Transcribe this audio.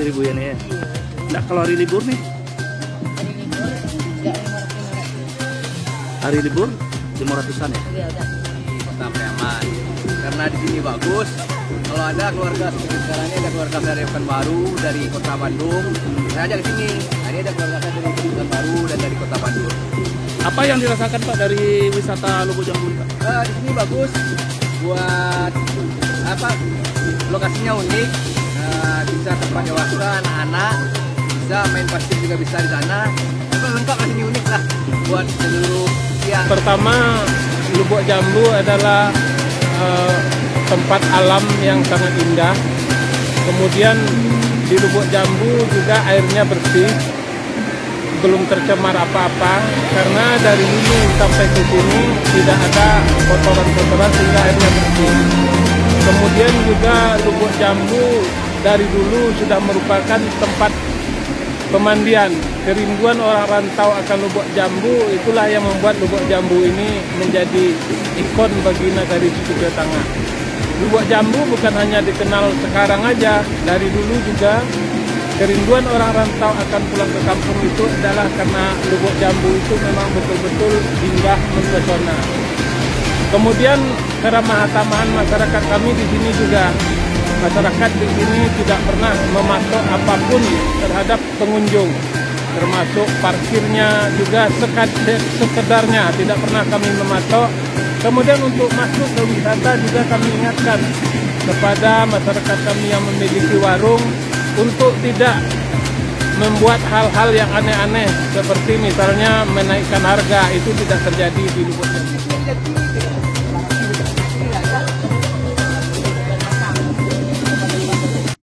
ribu ya nih ya. Nah, kalau hari libur nih? Hari libur 500-an ya? Iya, udah. Kota Priaman. Karena di sini bagus. Kalau ada keluarga seperti sekarang ini ada keluarga dari Pekanbaru, dari Kota Bandung. Saya ajak ke sini. Hari ada keluarga saya dari Pekanbaru dan dari Kota Bandung. Apa yang dirasakan Pak dari wisata Lubuk Jambu ini Pak? Di sini bagus buat apa? Lokasinya unik. Bisa tempat dewasa, anak-anak. Bisa main pasir juga bisa di sana. Tapi lengkap di sini unik lah buat seluruh usia. Pertama, Lubuk Jambu adalah tempat alam yang sangat indah. Kemudian di Lubuk Jambu juga airnya bersih, belum tercemar apa-apa, karena dari dulu sampai ke sini tidak ada kotoran-kotoran sehingga airnya bersih. Kemudian juga Lubuk Jambu dari dulu sudah merupakan tempat pemandian. Kerinduan orang rantau akan Lubuk Jambu itulah yang membuat Lubuk Jambu ini menjadi ikon bagi Nagari Suku Tengah. Lubuk Jambu bukan hanya dikenal sekarang aja, dari dulu juga kerinduan orang rantau akan pulang ke kampung itu adalah karena Lubuk Jambu itu memang betul-betul indah mempesona. Kemudian keramah-tamahan masyarakat kami di sini juga. Masyarakat di sini tidak pernah mematok apapun terhadap pengunjung, termasuk parkirnya juga sekedarnya tidak pernah kami mematok. Kemudian untuk masuk ke wisata juga kami ingatkan kepada masyarakat kami yang memiliki warung untuk tidak membuat hal-hal yang aneh-aneh seperti misalnya menaikkan harga. Itu tidak terjadi di Lubuk Jambu.